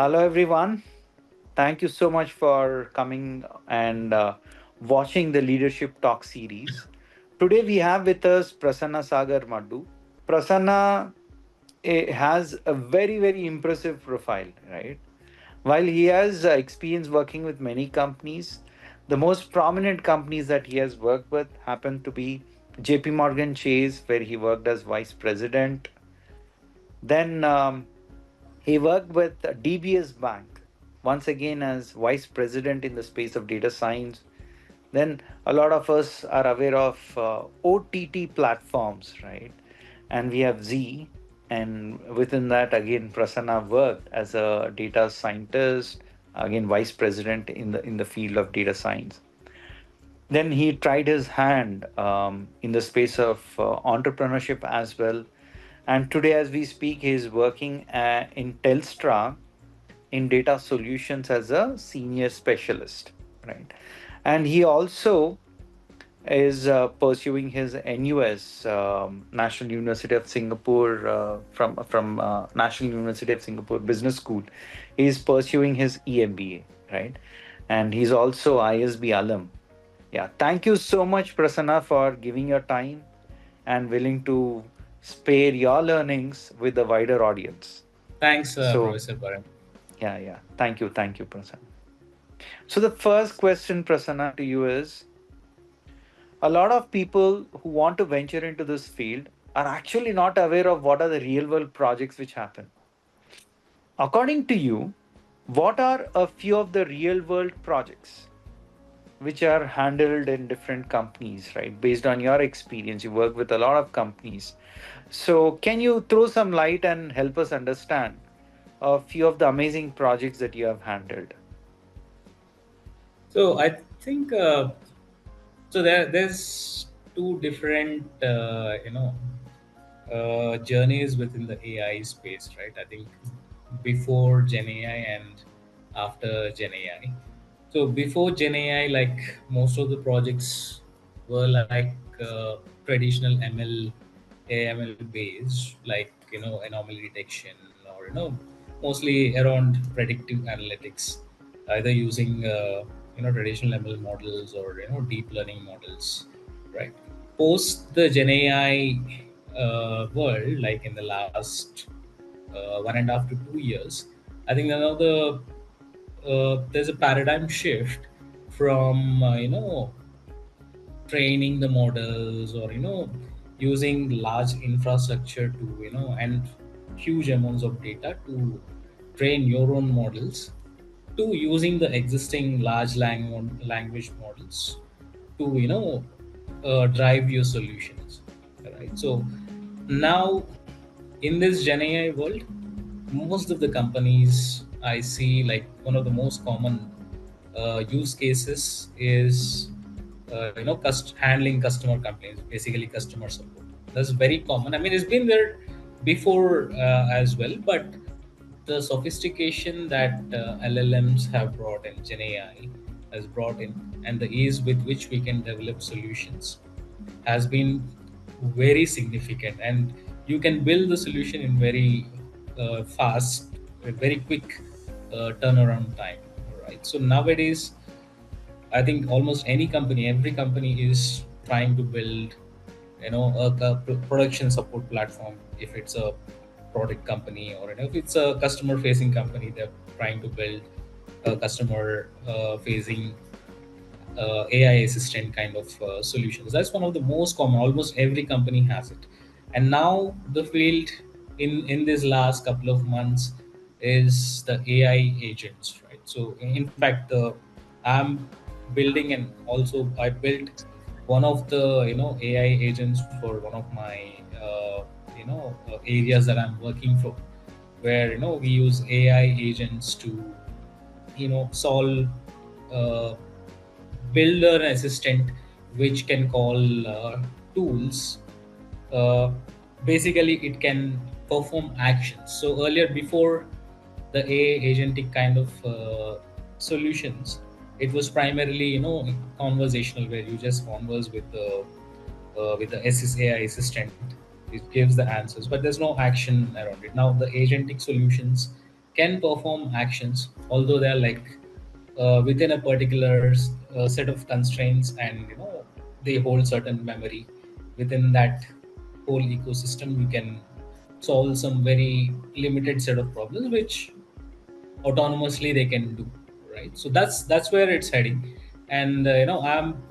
Hello, everyone. Thank you so much for coming and watching the Leadership Talk series. Today, we have with us Prasanna Sagar Maddu. Prasanna has a very, very impressive profile, right? While he has experience working with many companies, the most prominent companies that he has worked with happen to be JP Morgan Chase, where he worked as vice president. Then he worked with DBS Bank, once again as vice president in the space of data science. Then a lot of us are aware of OTT platforms, right? And we have Z, and within that, again, Prasanna worked as a data scientist, again vice president in the field of data science. Then he tried his hand in the space of entrepreneurship as well. And today, as we speak, he is working in Telstra in data solutions as a senior specialist, right? And he also is pursuing his NUS, National University of Singapore, from National University of Singapore Business School. He is pursuing his EMBA, right? And he's also ISB alum. Yeah, thank you so much, Prasanna, for giving your time and willing to spare your learnings with the wider audience. Thanks, So, Professor Param. yeah. Thank you, Prasanna. So, the first question, Prasanna, to you is a lot of people who want to venture into this field are actually not aware of what are the real world projects which happen. According to you, what are a few of the real world projects which are handled in different companies, right? Based on your experience, you work with a lot of companies. So, can you throw some light and help us understand a few of the amazing projects that you have handled? So I think there's two different journeys within the AI space, right? I think before Gen AI and after Gen AI. So before Gen AI, like most of the projects were like traditional AML based, like anomaly detection or mostly around predictive analytics, either using traditional ML models or deep learning models, right? Post the Gen AI world, like in the last 1.5 to 2 years, I think now there's a paradigm shift from training the models or using large infrastructure to and huge amounts of data to train your own models to using the existing large language models to drive your solutions, right? So now in this Gen AI world, most of the companies I see, like one of the most common use cases is handling customer complaints, basically customer support. That's very common. I mean, it's been there before as well, but the sophistication that LLMs have brought in, Gen AI has brought in, and the ease with which we can develop solutions has been very significant. And you can build the solution in very fast, very quick turnaround time. Right. So nowadays, I think almost any company, every company is trying to build, a production support platform. If it's a product company or if it's a customer facing company, they're trying to build a customer facing AI assistant kind of solutions. That's one of the most common. Almost every company has it. And now the field in this last couple of months is the AI agents, right? So in fact, I'm building, and also I built one of the AI agents for one of my areas that I'm working for, where we use AI agents to solve uh, builder assistant which can call tools. uh, Basically it can perform actions. So earlier, before the AI agentic kind of solutions, it was primarily conversational, where you just converse with the AI assistant. It gives the answers, but there's no action around it. Now the agentic solutions can perform actions, although they're like within a particular set of constraints, and they hold certain memory. Within that whole ecosystem, you can solve some very limited set of problems which autonomously they can do, right? So that's where it's heading. And I'm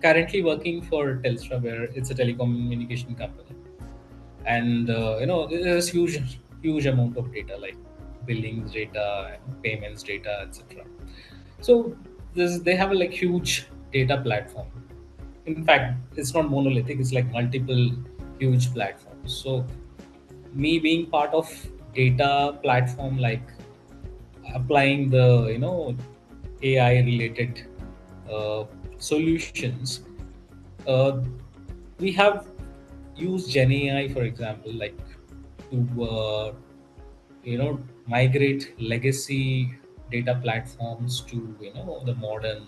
currently working for Telstra, where it's a telecommunication company. And there's huge amount of data, like billings data and payments data, etc. So they have a like huge data platform. In fact, it's not monolithic, it's like multiple huge platforms. So me being part of data platform, like applying the AI related uh, solutions, uh, we have used Gen AI, for example, like to migrate legacy data platforms to the modern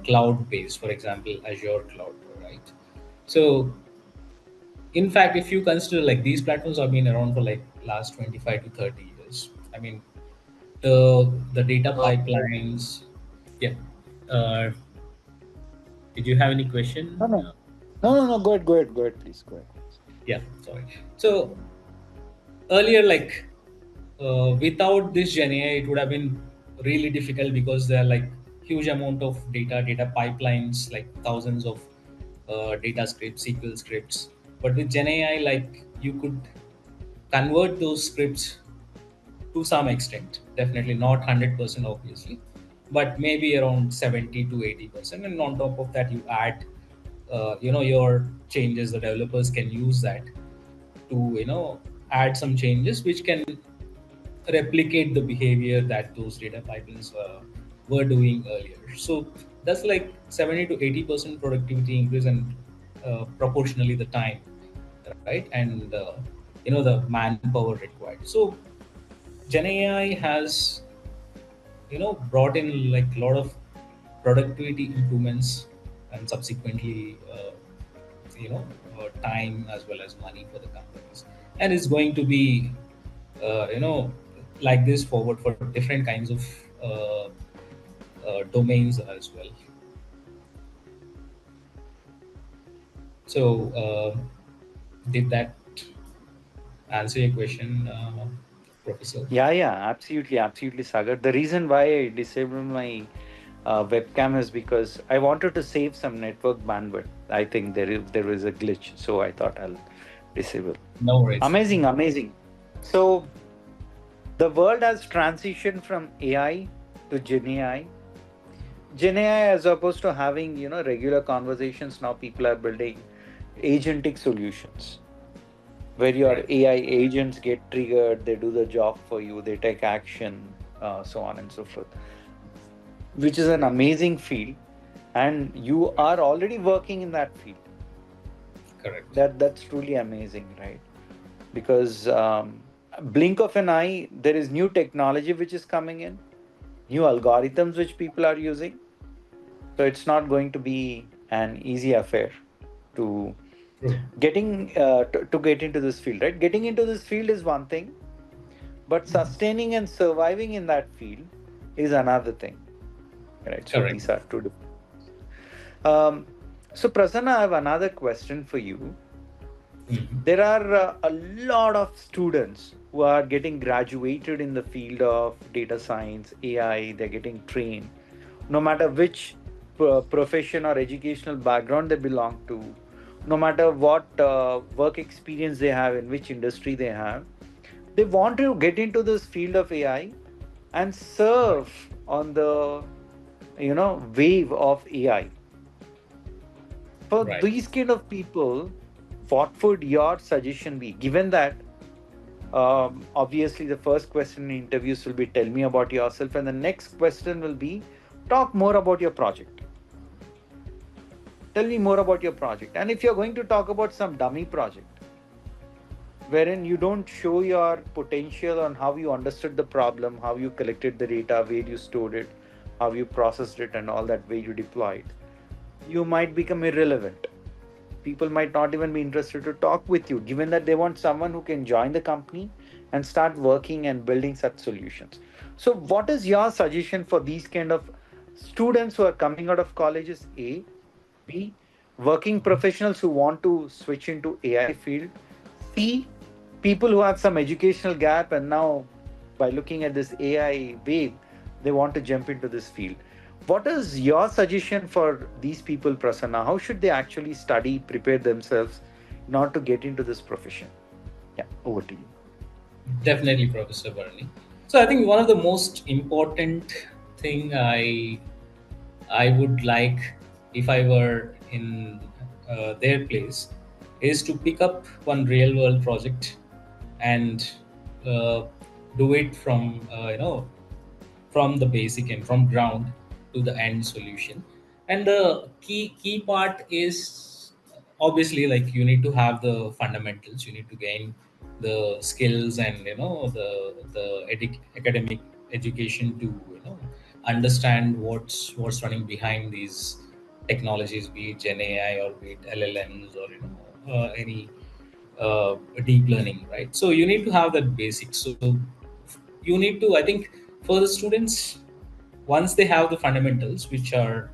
cloud based, for example Azure cloud, right? So in fact, if you consider, like, these platforms have been around for like last 25 to 30 years. I mean, the data pipelines. Yeah. uh, did you have any No, question? no, no, no, no. Go ahead, go ahead, go ahead, please go ahead. Yeah, sorry. So earlier, like, without this Gen AI, it would have been really difficult, because there are like huge amount of data pipelines, like thousands of data scripts, SQL scripts. But with Gen AI, like, you could convert those scripts to some extent. Definitely not 100%, obviously, but maybe around 70 to 80%. And on top of that, you add, your changes. The developers can use that to add some changes which can replicate the behavior that those data pipelines were doing earlier. So that's like 70 to 80% productivity increase, and proportionally the time, right? And the manpower required. So Gen AI has brought in like a lot of productivity improvements, and subsequently time as well as money for the companies. And it's going to be uh, you know like this forward for different kinds of uh, domains as well. So did that answer your question, Professor? Yeah, yeah, absolutely, absolutely, Sagar. The reason why I disabled my webcam is because I wanted to save some network bandwidth. I think there is a glitch, so I thought I'll disable. No worries. Amazing, amazing. So the world has transitioned from AI to Gen AI. Gen AI, as opposed to having regular conversations, now people are building agentic solutions where your Right. AI agents get triggered, they do the job for you, they take action, so on and so forth, which is an amazing field. And you are already working in that field. Correct. That's truly amazing, right? Because blink of an eye, there is new technology which is coming in, new algorithms which people are using. So it's not going to be an easy affair to True. to get into this field, right? Getting into this field is one thing, but sustaining and surviving in that field is another thing, right? So Correct. these are two different. Um, so Prasanna, I have another question for you. Mhm. There are a lot of students who are getting graduated in the field of data science, AI. They're getting trained, no matter which profession or educational background they belong to, no matter what work experience they have, in which industry they have. They want to get into this field of AI and Right. surf on the wave of AI. For Right. these kind of people, what would your suggestion be? Given that obviously the first question in interviews will be tell me about yourself, and the next question will be talk more about your project. Tell me more about your project. And if you're going to talk about some dummy project wherein you don't show your potential on how you understood the problem, how you collected the data, where you stored it, how you processed it, and all that, way you deployed, you might become irrelevant. People might not even be interested to talk with you, given that they want someone who can join the company and start working and building such solutions. So what is your suggestion for these kind of students who are coming out of colleges? A, B, working professionals who want to switch into AI field. C, people who have some educational gap and now by looking at this AI wave, they want to jump into this field. What is your suggestion for these people, Prasanna? How should they actually study, prepare themselves in order to get into this profession? Yeah, over to you. Definitely, Professor Barney. So I think one of the most important thing I would like, if I were in their place, is to pick up one real world project and uh, do it from from the basic and from ground to the end solution. And the key part is obviously, like, you need to have the fundamentals, you need to gain the skills and academic education to understand what's running behind these technologies, be it Gen AI or be it LLMs or any deep learning, right? So you need to have that basics. So you need to, I think, for the students, once they have the fundamentals, which are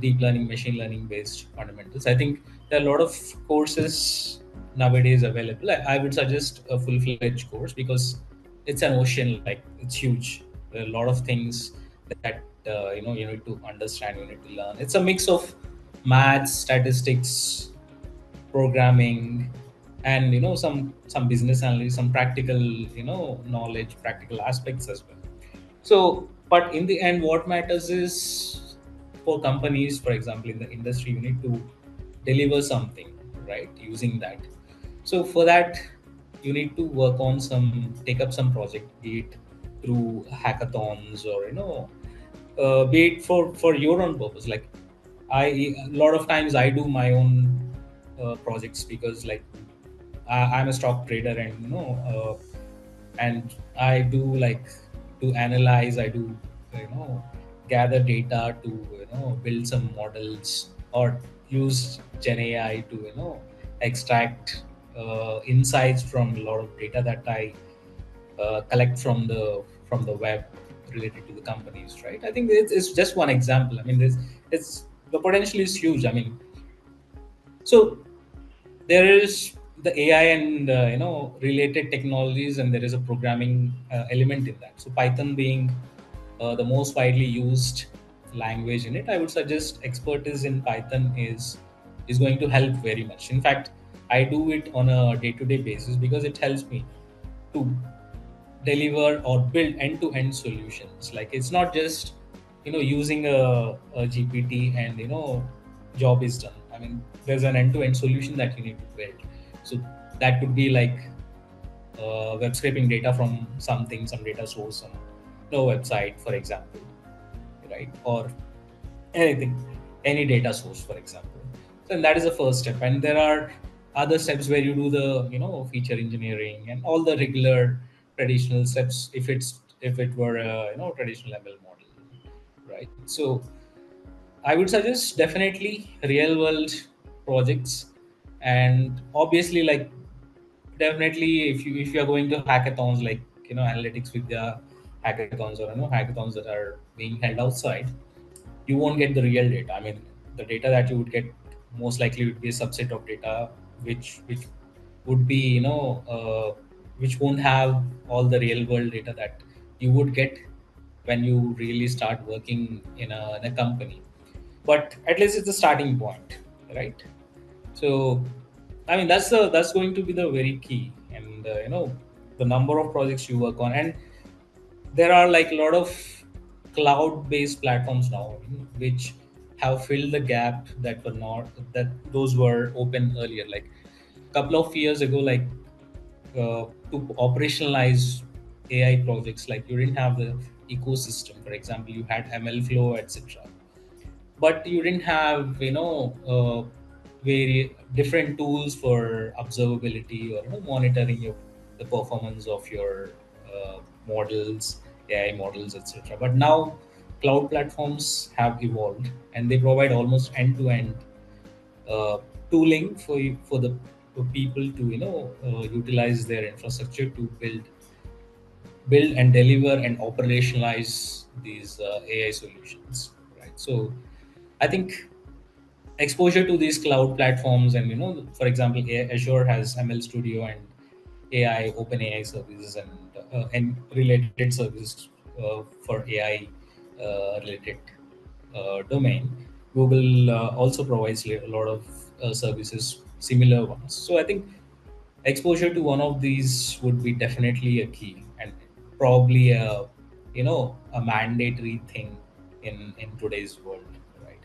deep learning, machine learning based fundamentals, I think there are a lot of courses nowadays available. I would suggest a full-fledged course, because it's an ocean, like, it's huge. There are a lot of things that you need to understand, you need to learn. It's a mix of maths, statistics, programming, and some business analysis, some practical knowledge, practical aspects as well. So, but in the end, what matters is, for companies, for example, in the industry, you need to deliver something, right, using that. So for that, you need to work on take up some project, be it through hackathons, or be it for your own purpose. Like, I a lot of times I do my own projects, because, like, I'm a stock trader, and and I do like to analyze, I do gather data to build some models, or use Gen AI to extract insights from a lot of data that I collect from the web, related to the companies, right? I think it's just one example. I mean, it's the potential is huge. I mean, so there is the AI and related technologies, and there is a programming element in that. So Python being the most widely used language in it, I would suggest expertise in Python is going to help very much. In fact, I do it on a day-to-day basis, because it helps me to deliver or build end-to-end solutions. Like, it's not just using a GPT and job is done. I mean, there's an end-to-end solution that you need to build. So that could be like web scraping data from something, some data source, some no website, for example, right? Or anything, any data source, for example. So, and that is the first step, and there are other steps where you do the feature engineering and all the regular traditional steps, if it were a traditional ML model, right? So I would suggest definitely real world projects. And obviously, like, definitely, if you are going to hackathons, like analytics with the hackathons, or hackathons that are being held outside, you won't get the real data. I mean, the data that you would get most likely would be a subset of data, which would be which won't have all the real world data that you would get when you really start working in a company. But at least it's the starting point, right? So I mean, that's going to be the very key. And the number of projects you work on, and there are like a lot of cloud-based platforms now, which have filled the gap that were not that those were open earlier. Like, a couple of years ago, like, to operationalize AI projects, like, you didn't have the ecosystem. For example, you had ML flow, etc., but you didn't have very different tools for observability, or monitoring the performance of your models, AI models, etc. But now cloud platforms have evolved, and they provide almost end-to-end uh, tooling for the people to utilize their infrastructure to build and deliver and operationalize these AI solutions, right? So I think exposure to these cloud platforms, and for example, Azure has ML Studio and AI open AI services, and related services for AI related domain. Google also provides a lot of services, similar ones. So I think exposure to one of these would be definitely a key, and probably a mandatory thing in today's world, right?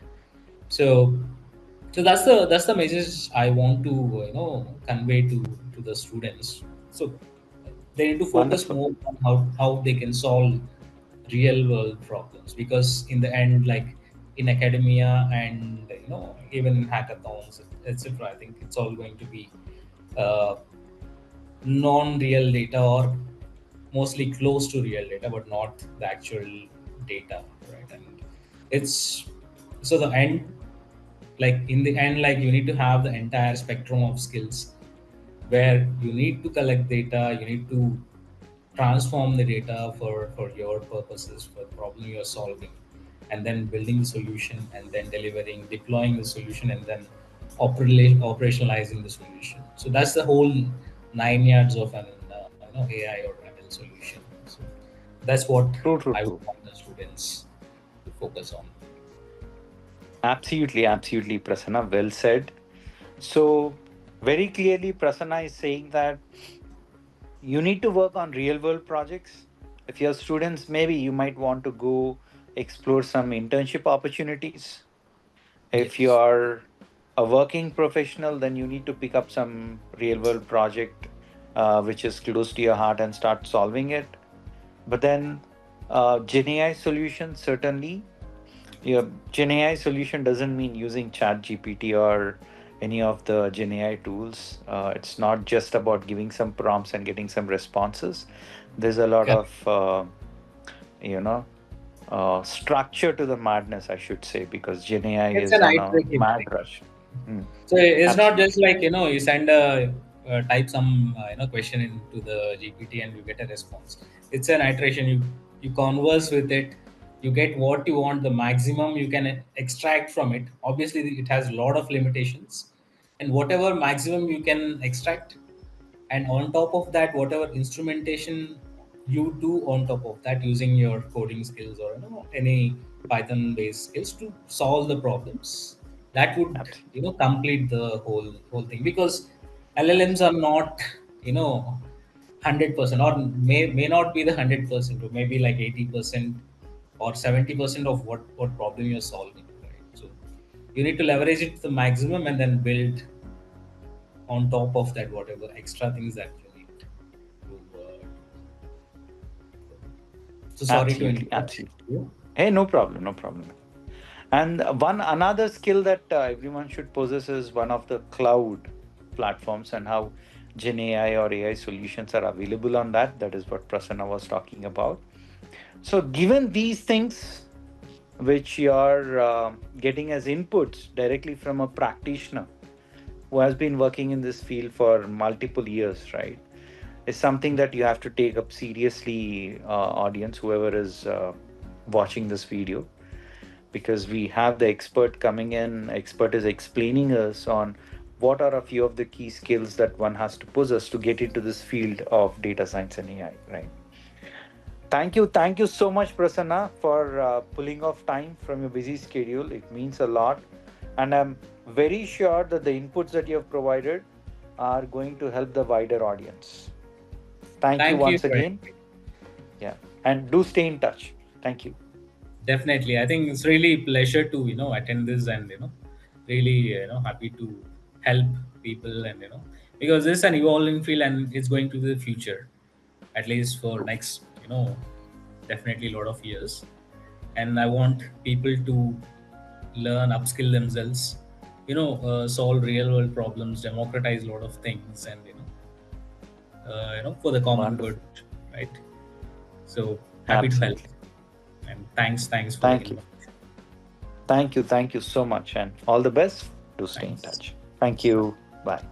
So that's the message I want to convey to the students. So they need to focus Wonderful. more on how they can solve real world problems, because in the end, like in academia and even in hackathons, etc., I think it's all going to be uh, non-real data, or mostly close to real data, but not the actual data, right? And it's so the end, like in the end, like you need to have the entire spectrum of skills, where you need to collect data, you need to transform the data for your purposes, for the problem you're solving, and then building the solution, and then delivering, deploying the solution, and then operationalizing the solution. So that's the whole 9 yards of an AI or ML solution. So that's what True, true, I would true. want the students to focus on. Absolutely, absolutely, Prasanna. Well said. So, very clearly, Prasanna is saying that you need to work on real world projects. If you're students, maybe you might want to go explore some internship opportunities. If you Yes. are a working professional, then you need to pick up some real world project which is close to your heart and start solving it. But then, Gen AI solutions certainly. Yeah, Gen AI solution doesn't mean using Chat GPT or any of the Gen AI tools. It's not just about giving some prompts and getting some responses. There's a lot Correct. of you know structure to the madness, I should say, because Gen AI It's is an on a iterative mad thing. rush. Mm, So it's not absolutely, just like you send a type some question into the GPT and you get a response. It's an iteration. You converse with it. You get what you want, the maximum you can extract from it. Obviously, it has a lot of limitations, and whatever maximum you can extract, and on top of that, whatever instrumentation you do on top of that, using your coding skills or any Python based skills to solve the problems, that would absolutely, complete the whole thing, because LLMs are not 100%, or may not be the 100%, or maybe like 80% or 70% of what problem you're solving, right? So you need to leverage it to the maximum, and then build on top of that whatever extra things that you need to so sorry to absolutely, interrupt absolutely. you. Hey, no problem, no problem. And one another skill that everyone should possess is one of the cloud platforms and how Gen AI or AI solutions are available on that. That is what Prasanna was talking about. So, given these things, which you are getting as inputs directly from a practitioner who has been working in this field for multiple years, right? Is something that you have to take up seriously, audience, whoever is watching this video, because we have the expert coming in. Expert is explaining us on what are a few of the key skills that one has to possess to get into this field of data science and AI, right? Thank you so much, Prasanna, for pulling off time from your busy schedule. It means a lot, and I'm very sure that the inputs that you have provided are going to help the wider audience. Thank you Thank you once for again. Yeah, and do stay in touch. Thank you. definitely. I think it's really pleasure to attend this, and really happy to help people, and because this is an evolving field, and it's going to be the future, at least for True. next definitely a lot of years. And I want people to learn, upskill themselves, solve real world problems, democratize a lot of things, and for the common good, Wonderful. right? So happy to help, Absolutely. and thanks for the Thank you. invitation. Thank you. Thank you so much. And all the best. Do stay in Thanks. touch. Thank Bye. you. Bye.